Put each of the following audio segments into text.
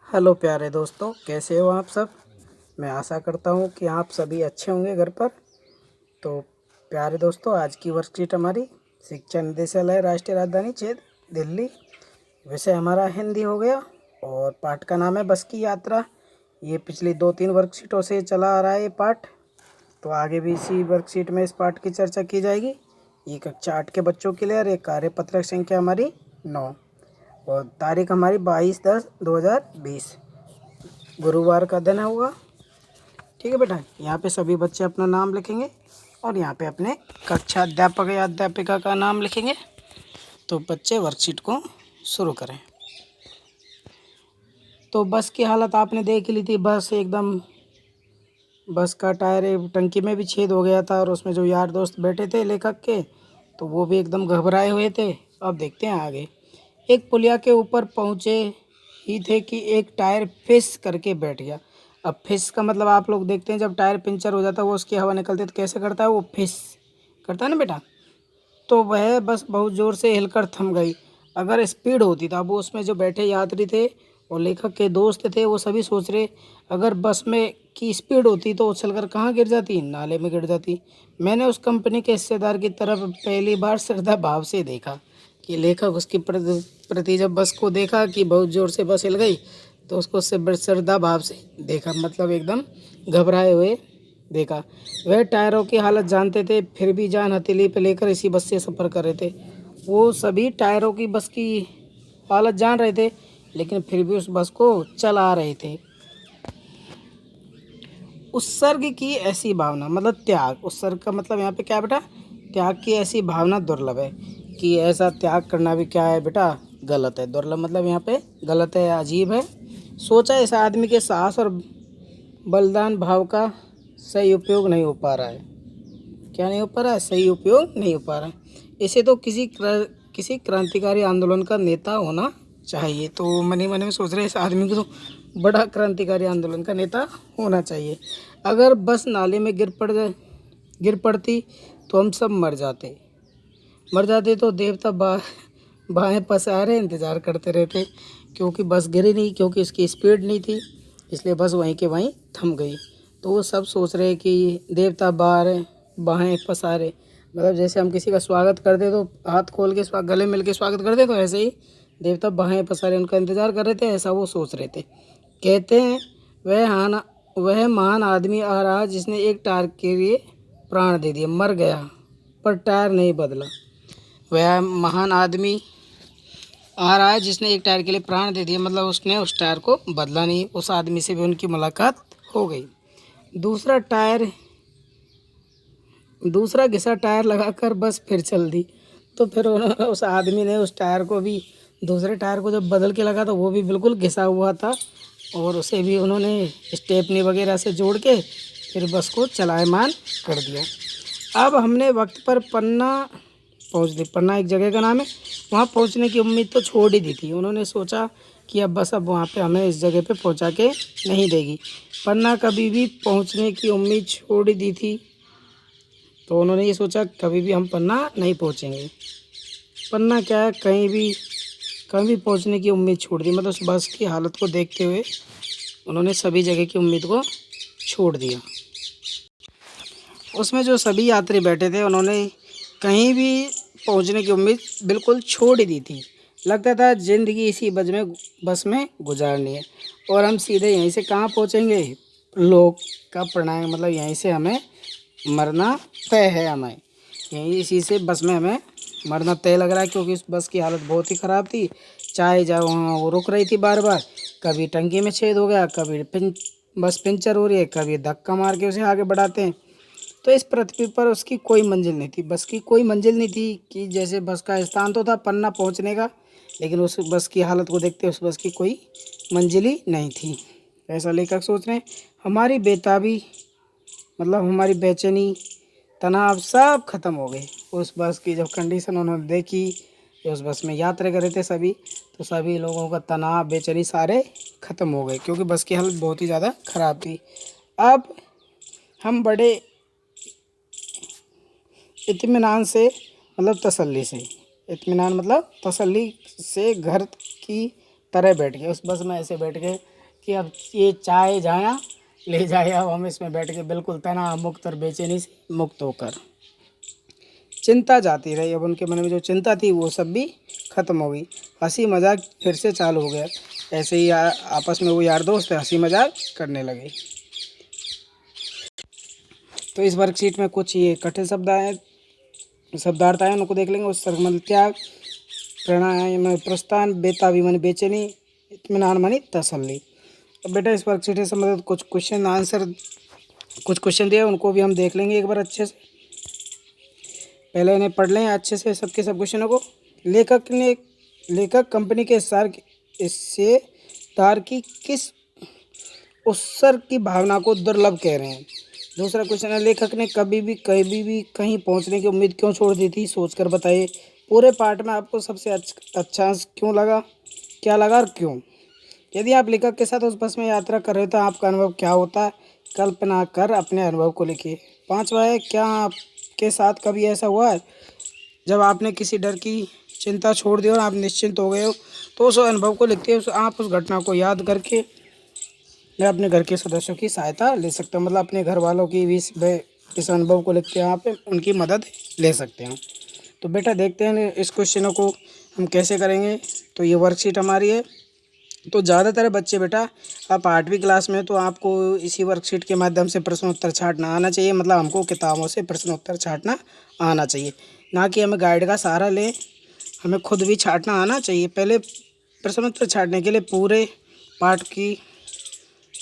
Hello प्यारे दोस्तों, कैसे हो आप सब। मैं आशा करता हूँ कि आप सभी अच्छे होंगे घर पर। तो प्यारे दोस्तों, आज की वर्कशीट हमारी शिक्षा निदेशालय राष्ट्रीय राजधानी क्षेत्र दिल्ली। विषय हमारा हिंदी हो गया और पाठ का नाम है बस की यात्रा। ये पिछली 2-3 वर्कशीटों से चला आ रहा है ये पाठ। तो आगे भी इसी वर्कशीट में इस पाठ की चर्चा की जाएगी। ये कक्षा 8 के बच्चों के लिए और एक कार्यपत्रक संख्या हमारी 9 और तारीख हमारी 22/10/2020 गुरुवार का दिन होगा। ठीक है बेटा, यहाँ पे सभी बच्चे अपना नाम लिखेंगे और यहाँ पे अपने कक्षा अध्यापक या अध्यापिका का नाम लिखेंगे। तो बच्चे वर्कशीट को शुरू करें। तो बस की हालत आपने देख ली थी। बस एकदम, बस का टायर टंकी में भी छेद हो गया था और उसमें जो यार दोस्त बैठे थे लेखक के, तो वो भी एकदम घबराए हुए थे। अब देखते हैं आगे। एक पुलिया के ऊपर पहुँचे ही थे कि एक टायर फिस करके बैठ गया। अब फिस का मतलब आप लोग देखते हैं, जब टायर पंचर हो जाता है वो उसकी हवा निकलती है तो कैसे करता है, वो फिस करता है ना बेटा। तो वह बस बहुत ज़ोर से हिलकर थम गई। अगर स्पीड होती, तो अब वो उसमें जो बैठे यात्री थे और लेखक के दोस्त थे, वो सभी सोच रहे अगर बस में की स्पीड होती तो उछलकर कहाँ गिर जाती, नाले में गिर जाती। मैंने उस कंपनी के हिस्सेदार की तरफ पहली बार श्रद्धा भाव से देखा कि लेखक उसकी प्रति जब बस को देखा कि बहुत ज़ोर से बस हिल गई, तो उसको उससे श्रद्धा भाव से देखा, मतलब एकदम घबराए हुए देखा। वह टायरों की हालत जानते थे, फिर भी जान हथेली पे लेकर इसी बस से सफ़र कर रहे थे। वो सभी टायरों की बस की हालत जान रहे थे, लेकिन फिर भी उस बस को चला रहे थे। उत्सर्ग की ऐसी भावना, मतलब त्याग। उत्सर्ग का मतलब यहाँ पे क्या है बेटा, त्याग की ऐसी भावना दुर्लभ है। कि ऐसा त्याग करना भी क्या है बेटा, गलत है। दुर्लभ मतलब यहाँ पे गलत है, अजीब है। सोचा इस आदमी के साहस और बलिदान भाव का सही उपयोग नहीं हो पा रहा है। क्या नहीं हो पा रहा है, सही उपयोग नहीं हो पा रहा है। इसे तो किसी क्रांतिकारी आंदोलन का नेता होना चाहिए। तो मन ही मन में सोच रहे इस आदमी को तो बड़ा क्रांतिकारी आंदोलन का नेता होना चाहिए। अगर बस नाले में गिर पड़ती तो हम सब मर जाते तो देवता बाहें पसारे इंतज़ार करते रहते। क्योंकि बस गिरी नहीं, क्योंकि इसकी स्पीड नहीं थी, इसलिए बस वहीं के वहीं थम गई। तो वो सब सोच रहे कि देवता बाहें पसारे, मतलब जैसे हम किसी का स्वागत करते तो हाथ खोल के गले मिल के स्वागत करते, तो ऐसे ही देवता बाहें पसारे उनका इंतज़ार कर रहे थे, ऐसा वो सोच रहे थे। कहते हैं वह महान आदमी आ रहा जिसने एक टायर के लिए प्राण दे दिए, मर गया पर टायर नहीं बदला। वह महान आदमी आ रहा है जिसने एक टायर के लिए प्राण दे दिया, मतलब उसने उस टायर को बदला नहीं। उस आदमी से भी उनकी मुलाकात हो गई। दूसरा घिसा टायर लगाकर बस फिर चल दी। तो फिर उन्होंने उस आदमी ने उस टायर को भी, दूसरे टायर को जब बदल के लगा तो वो भी बिल्कुल घिसा हुआ था, और उसे भी उन्होंने स्टेपनी वगैरह से जोड़ के फिर बस को चलायमान कर दिया। अब हमने वक्त पर पन्ना पहुंच दी। पन्ना एक जगह का नाम है। वहाँ पहुँचने की उम्मीद तो छोड़ ही दी थी। उन्होंने सोचा कि अब बस अब वहाँ पे हमें इस जगह पे पहुँचा के नहीं देगी। पन्ना कभी भी पहुँचने की उम्मीद छोड़ ही दी थी। तो उन्होंने ये सोचा कभी भी हम पन्ना नहीं पहुँचेंगे। पन्ना क्या है, कहीं भी पहुँचने की उम्मीद छोड़ दी, मतलब उस बस की हालत को देखते हुए उन्होंने सभी जगह की उम्मीद को छोड़ दिया। उसमें जो सभी यात्री बैठे थे उन्होंने कहीं भी पहुंचने की उम्मीद बिल्कुल छोड़ ही दी थी। लगता था ज़िंदगी इसी बस में गुजारनी है और हम सीधे यहीं से कहाँ पहुंचेंगे, लोक का प्रणाम, मतलब यहीं से हमें मरना तय है। हमें यहीं इसी से बस में हमें मरना तय लग रहा है, क्योंकि उस बस की हालत बहुत ही ख़राब थी। चाहे जाओ वहाँ वो रुक रही थी बार बार, कभी टंकी में छेद हो गया, कभी बस पंचर हो रही है, कभी धक्का मार के उसे आगे बढ़ाते हैं। तो इस पृथ्वी पर उसकी कोई मंजिल नहीं थी, बस की कोई मंजिल नहीं थी। कि जैसे बस का स्थान तो था पन्ना पहुंचने का, लेकिन उस बस की हालत को देखते उस बस की कोई मंजिल ही नहीं थी। ऐसा लेखक सोच रहे हैं। हमारी बेताबी, मतलब हमारी बेचैनी, तनाव सब खत्म हो गए उस बस की जब कंडीशन उन्होंने देखी। कि उस बस में यात्रा कर रहे थे सभी, तो सभी लोगों का तनाव बेचैनी सारे ख़त्म हो गए, क्योंकि बस की हालत बहुत ही ज़्यादा ख़राब थी। अब हम बड़े इत्मीनान से, मतलब तसल्ली से, इत्मीनान मतलब तसल्ली से घर की तरह बैठ गए। उस बस में ऐसे बैठ गए कि अब ये चाहे जहाँ ले जाए, अब हम इसमें बैठ के बिल्कुल तनाव मुक्त और बेचैनी से मुक्त होकर चिंता जाती रही। अब उनके मन में जो चिंता थी वो सब भी खत्म हो गई। हंसी मजाक फिर से चालू हो गया। ऐसे ही आपस में वो यार दोस्त हंसी मजाक करने लगे। तो इस वर्कशीट में कुछ ये कठिन शब्दार्थ आए, उनको देख लेंगे। उस मतलब त्याग, प्राणायाम, प्रस्थान, बेताबी मानी बेचैनी, इत्मीनान मानी तसल्ली। अब बेटा इस वर्कशीट से संबंधित कुछ क्वेश्चन दिए, उनको भी हम देख लेंगे एक बार अच्छे से। पहले इन्हें पढ़ लें अच्छे से सबके सब क्वेश्चनों को। लेखक कंपनी के हिस्सेदार की किस उत्सर्ग की भावना को दुर्लभ कह रहे हैं। दूसरा क्वेश्चन है, लेखक ने कभी भी कहीं पहुंचने की उम्मीद क्यों छोड़ दी थी, सोचकर बताइए। पूरे पाठ में आपको सबसे अच्छा क्यों लगा, क्या लगा और क्यों। यदि आप लेखक के साथ उस बस में यात्रा कर रहे हो तो आपका अनुभव क्या होता है, कल्पना कर अपने अनुभव को लिखिए। पांचवा है, क्या आपके साथ कभी ऐसा हुआ है जब आपने किसी डर की चिंता छोड़ दी और आप निश्चिंत हो गए हो। तो उस अनुभव को लिखते हैं। आप उस घटना को याद करके मैं अपने घर के सदस्यों की सहायता ले सकता हूँ, मतलब अपने घर वालों की भी इस अनुभव को लिखते हैं, आप उनकी मदद ले सकते हैं। तो बेटा देखते हैं इस क्वेश्चनों को हम कैसे करेंगे। तो ये वर्कशीट हमारी है। तो ज़्यादातर बच्चे बेटा आप 8वीं क्लास में, तो आपको इसी वर्कशीट के माध्यम से प्रश्न उत्तर छांटना आना चाहिए। मतलब हमको किताबों से प्रश्न उत्तर छांटना आना चाहिए, ना कि हमें गाइड का सहारा लें, हमें खुद भी छांटना आना चाहिए। पहले प्रश्न उत्तर छांटने के लिए पूरे पाठ की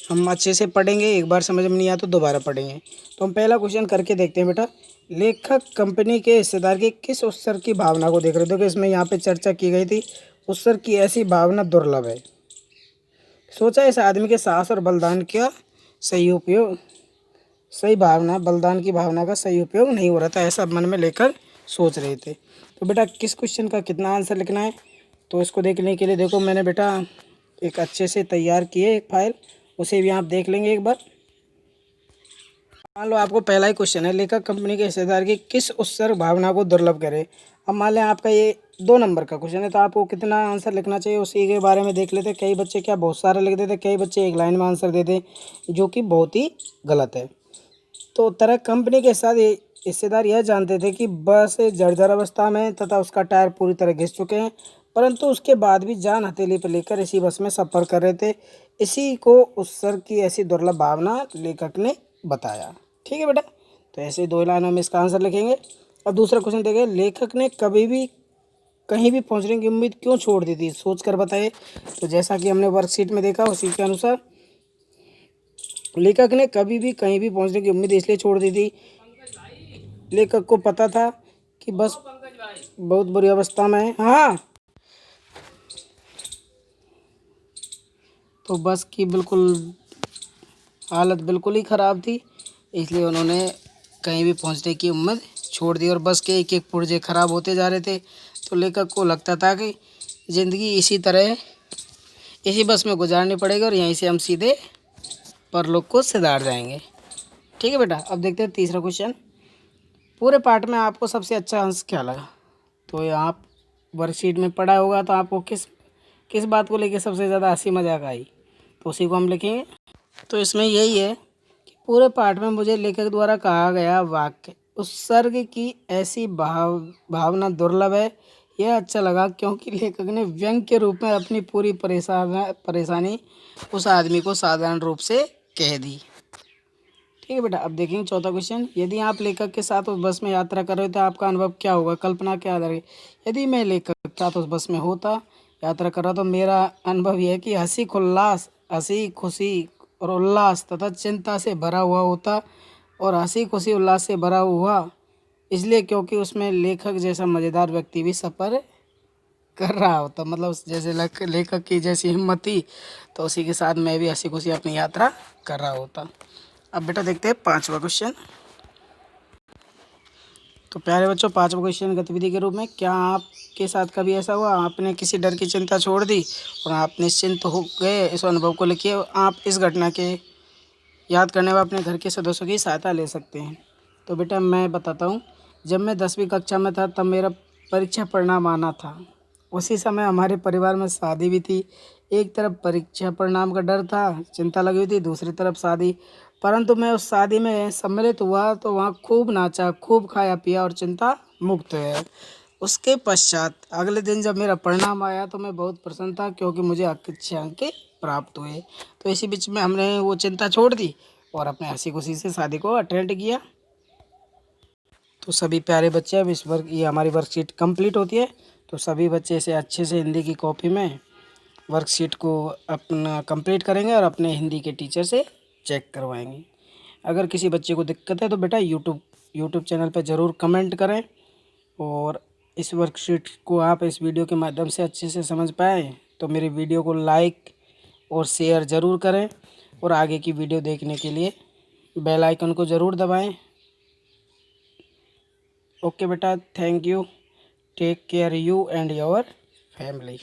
हम अच्छे से पढ़ेंगे, एक बार समझ में नहीं आया तो दोबारा पढ़ेंगे। तो हम पहला क्वेश्चन करके देखते हैं बेटा। लेखक कंपनी के हिस्सेदार की किस उत्सर्ग की भावना को देख रहे थे। इसमें यहाँ पे चर्चा की गई थी, उत्सर्ग की ऐसी भावना दुर्लभ है। सोचा इस आदमी के साहस और बलिदान का सही भावना, बलिदान की भावना का सही उपयोग नहीं हो रहा था, ऐसा मन में लेकर सोच रहे थे। तो बेटा किस क्वेश्चन का कितना आंसर लिखना है, तो इसको देखने के लिए देखो मैंने बेटा एक अच्छे से तैयार किए एक फाइल, उसे भी आप देख लेंगे एक बार। मान लो आपको पहला ही क्वेश्चन है, लेखक कंपनी के हिस्सेदार की किस उत्सर्ग भावना को दुर्लभ करे। अब मान लें आपका ये 2 नंबर का क्वेश्चन है, तो आपको कितना आंसर लिखना चाहिए उसी के बारे में देख लेते। कई बच्चे क्या बहुत सारा लिख देते, कई बच्चे एक लाइन में आंसर देते, जो कि बहुत ही गलत है। तो उत्तर कंपनी के साथ हिस्सेदार यह जानते थे कि बस जर्जर अवस्था में तथा उसका टायर पूरी तरह घिस चुके हैं, परंतु उसके बाद भी जान हथेली पर लेकर इसी बस में सफ़र कर रहे थे। इसी को उत्सर्ग की ऐसी दुर्लभ भावना लेखक ने बताया। ठीक है बेटा, तो ऐसे 2 लाइनों में इसका आंसर लिखेंगे। और दूसरा क्वेश्चन देखें, लेखक ने कभी भी कहीं भी पहुंचने की उम्मीद क्यों छोड़ दी थी, सोचकर बताइए। तो जैसा कि हमने वर्कशीट में देखा उसी के अनुसार लेखक ने कभी भी कहीं भी पहुंचने की उम्मीद इसलिए छोड़ दी थी, लेखक को पता था कि बस बहुत बुरी अवस्था में है। हाँ, तो बस की हालत बिल्कुल ही ख़राब थी, इसलिए उन्होंने कहीं भी पहुंचने की उम्मीद छोड़ दी और बस के एक एक पुर्जे ख़राब होते जा रहे थे। तो लेखक को लगता था कि ज़िंदगी इसी बस में गुजारनी पड़ेगी और यहीं से हम सीधे परलोक को सिधार जाएंगे। ठीक है बेटा, अब देखते हैं तीसरा क्वेश्चन। पूरे पाठ में आपको सबसे अच्छा अंश क्या लगा। तो ये आप वर्कशीट में पढ़ा होगा, तो आपको किस बात को लेकर सबसे ज़्यादा हंसी मजाक आई, तो उसी को हम लिखेंगे। तो इसमें यही है कि पूरे पाठ में मुझे लेखक द्वारा कहा गया वाक्य उत्सर्ग की ऐसी भावना दुर्लभ है, यह अच्छा लगा, क्योंकि लेखक ने व्यंग के रूप में अपनी पूरी परेशानी उस आदमी को साधारण रूप से कह दी। ठीक है बेटा, अब देखेंगे चौथा क्वेश्चन। यदि आप लेखक के साथ उस बस में यात्रा कर रहे हो तो आपका अनुभव क्या होगा, कल्पना के आधार। यदि मैं लेखक के साथ उस बस में यात्रा कर रहा तो मेरा अनुभव यह है कि हंसी खुशी और उल्लास तथा चिंता से भरा हुआ होता, और हंसी खुशी उल्लास से भरा हुआ इसलिए क्योंकि उसमें लेखक जैसा मज़ेदार व्यक्ति भी सफ़र कर रहा होता। मतलब जैसे लेखक की जैसी हिम्मत थी, तो उसी के साथ मैं भी हंसी खुशी अपनी यात्रा कर रहा होता। अब बेटा देखते हैं 5वां क्वेश्चन। तो प्यारे बच्चों, 5वां क्वेश्चन गतिविधि के रूप में, क्या आपके साथ कभी ऐसा हुआ आपने किसी डर की चिंता छोड़ दी और आप निश्चिंत हो गए। इस अनुभव को लिखिए। आप इस घटना के याद करने में अपने घर के सदस्यों की सहायता ले सकते हैं। तो बेटा मैं बताता हूँ, जब मैं 10वीं कक्षा में था तब मेरा परीक्षा परिणाम आना था। उसी समय हमारे परिवार में शादी भी थी। एक तरफ परीक्षा परिणाम का डर था, चिंता लगी हुई थी, दूसरी तरफ शादी। परंतु मैं उस शादी में सम्मिलित हुआ तो वहाँ खूब नाचा, खूब खाया पिया और चिंता मुक्त हुआ। उसके पश्चात अगले दिन जब मेरा परिणाम आया तो मैं बहुत प्रसन्न था, क्योंकि मुझे अच्छे अंक प्राप्त हुए। तो इसी बीच में हमने वो चिंता छोड़ दी और अपने हंसी खुशी से शादी को अटेंड किया। तो सभी प्यारे बच्चे, अब इस वर्क ये हमारी वर्कशीट कंप्लीट होती है, तो सभी बच्चे इसे अच्छे से हिंदी की कॉपी में वर्कशीट को अपना कंप्लीट करेंगे और अपने हिंदी के टीचर से चेक करवाएंगे। अगर किसी बच्चे को दिक्कत है तो बेटा यूट्यूब चैनल पर ज़रूर कमेंट करें, और इस वर्कशीट को आप इस वीडियो के माध्यम से अच्छे से समझ पाएँ तो मेरी वीडियो को लाइक और शेयर ज़रूर करें, और आगे की वीडियो देखने के लिए बेल आइकन को ज़रूर दबाएं। ओके बेटा, thank you, take care you and your family.